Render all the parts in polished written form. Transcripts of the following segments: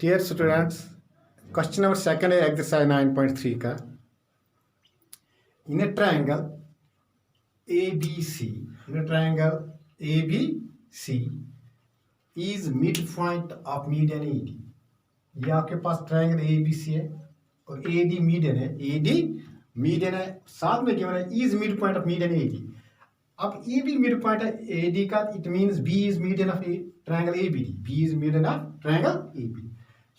Dear students, question number second है exercise 9.3 का. In a triangle ABC, is midpoint of median AD. ये आपके पास triangle ABC है और AD मीडियन है. AD मीडियन है, साथ में गिवन है is midpoint of median AD. अब E भी मिड पॉइंट है AD का, it means B is median of triangle ABD. B is median of triangle ABD.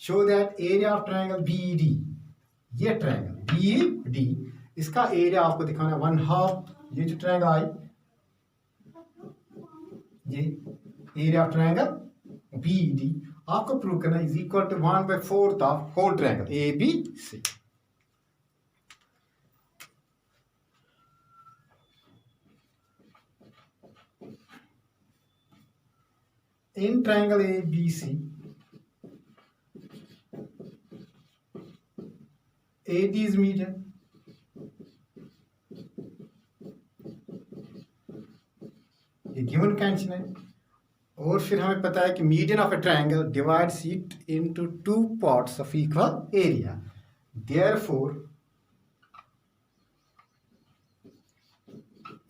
Show that area of triangle BED, ये triangle BED, इसका area आपको दिखाना है 1/2. ये जो ट्रायंगल आई, ये एरिया ऑफ ट्रायंगल BED आपको प्रूव करना is equal to 1/4 of whole triangle ABC. In triangle ABC, AD is median. ये गिवन कंडीशन है और फिर हमें पता है कि median of a triangle divides it into two parts of equal area. Therefore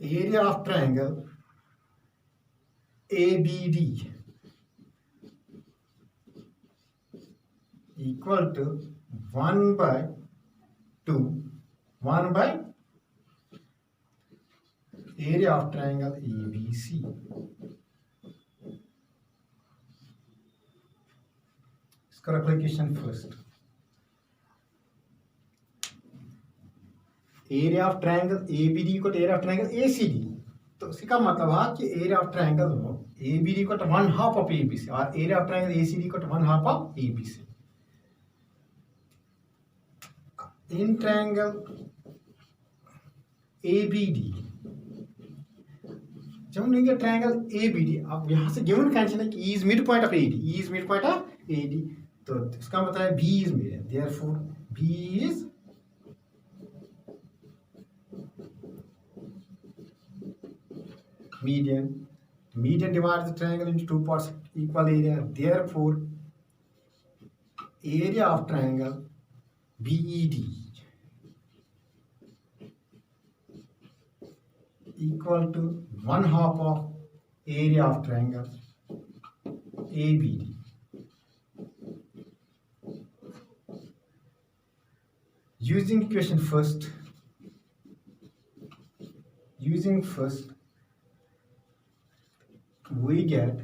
area of triangle ABD equal to 1/2 area of triangle ABC. इसका application first. Area of triangle ABD equal to area of triangle ACD. तो इसका मतलब है कि area of triangle ABD equal to 1/2 of ABC और area of triangle ACD equal to 1/2 of ABC. In triangle ABD, जब हम लेंगे triangle ABD, अब यहां से गिवन कंडीशन है कि E is midpoint of AD, E is midpoint of AD, तो इसका मतलब है B is median. Therefore B is median. Median divides the triangle into two parts equal area. Therefore area of triangle BED equal to 1/2 of area of triangle ABD. Using equation first, we get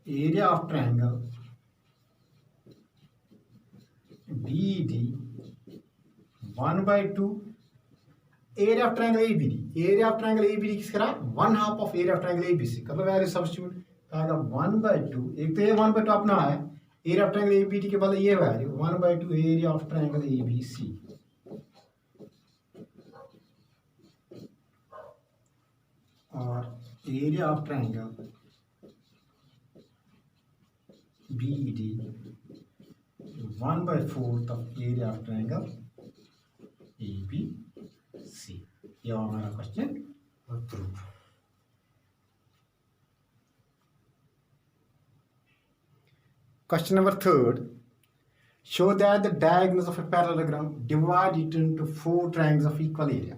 area of triangle BED 1/2 area of triangle ABD. Area of triangle ABD किस करा 1/2 of area of triangle ABC. मतलब value substitute आएगा 1/2. एक तो ये 1/2 अपना है, area of triangle ABD के बाद ये value 1/2 area of triangle ABC. और area of triangle BED 1/4 of area of triangle ABC. ये हमारा क्वेश्चन और proof. Question number third. Show that the diagonals of a parallelogram divide it into 4 triangles of equal area.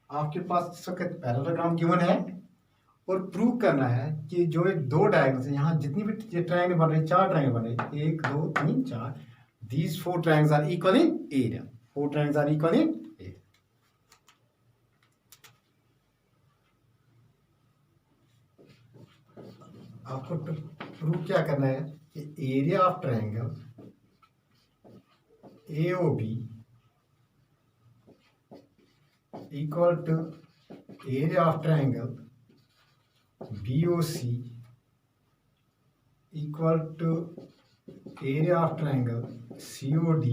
आपके पास इस वक्त parallelogram given है और prove करना है कि जो ये दो डायगोनल्स हैं, यहाँ जितनी भी ट्रायंगल बन रहे हैं, 4 ट्रायंगल बन रहे हैं, 1 2 3 4, these 4 triangles are equal in area. 4 triangles are equal in area. आपको प्रूव क्या करना है कि area of triangle AOB equal to area of triangle BOC equal to area of triangle COD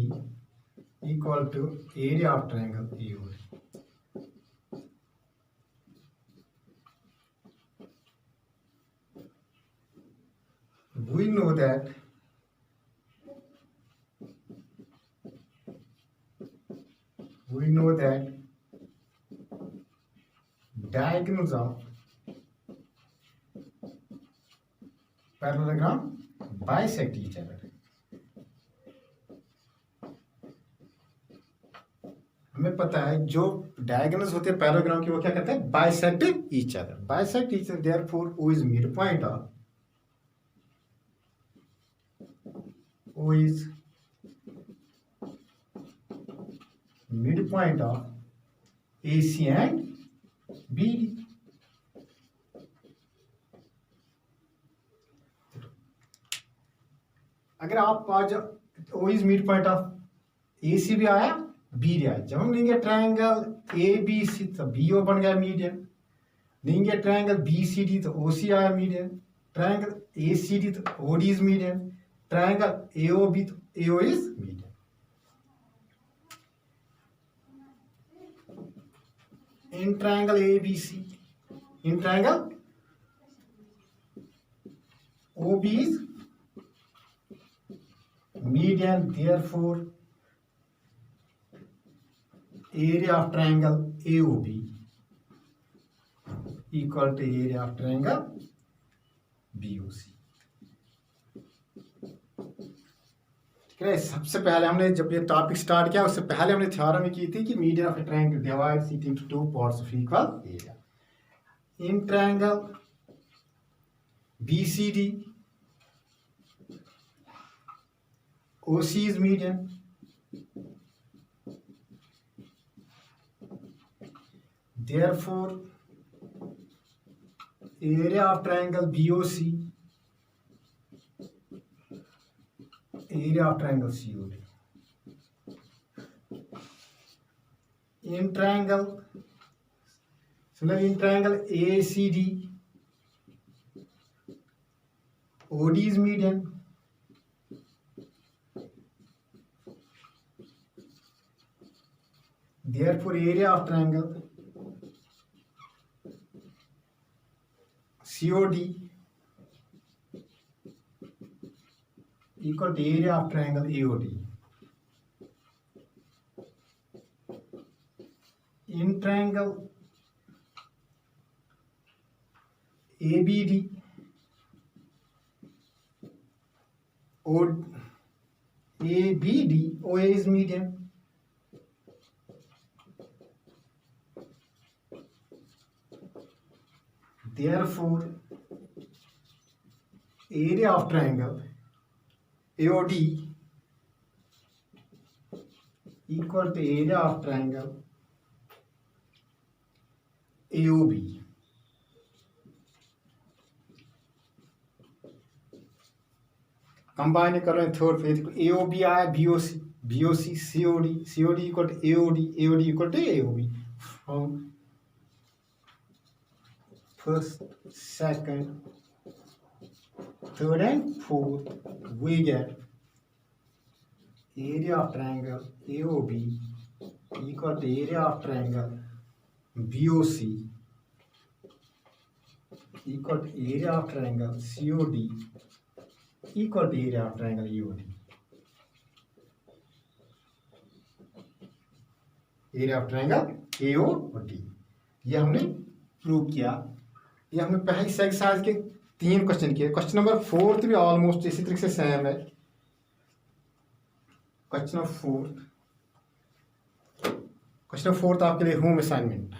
equal to area of triangle AOD. We know that diagonals of parallelogram bisect each other. हमें पता है जो diagonals होते हैं पैराग्राम के वो क्या कहते हैं, bisect each other. Bisect each other, therefore O is mid point of, O is mid point of AC and BD। अगर आप आज O is mid point of AC भी आया, BD आया, जब हम लेंगे ट्रायंगल ABC तो BO बन गया मीडियन, लेंगे ट्रायंगल BCD तो OC आया मीडियन, ट्रायंगल ACD तो OD is median, triangle AOB तो AO is median. In triangle ABC, in triangle OB is median, therefore area of triangle AOB equal to area of triangle BOC। ठीक है, सबसे पहले हमने जब ये टॉपिक स्टार्ट किया उससे पहले हमने थ्योरम में की थी कि median of a triangle divides it into two parts of equal area. In triangle BCD OC is median, therefore area of triangle BOC, area of triangle COD। In triangle, similarly in triangle ACD, OD is median, therefore area of triangle COD equal to area of triangle AOD। In triangle ABD, OA is median, therefore area of triangle AOD equal to area of triangle AOB। Combine कर रहे हैं third phase, AOB आया, BOC COD equal to AOD equal to AOB। From first, second, third and fourth we get area of triangle AOB equal to area of triangle BOC equal to area of triangle COD equal to area of triangle AOD। area of triangle AOD ये हमने prove किया। ये हमने पहले से exercise के 3 question किए। Question number 4 भी ऑलमोस्ट इसी तरीके से सेम है। क्वेश्चन नंबर 4 आपके लिए होम असाइनमेंट।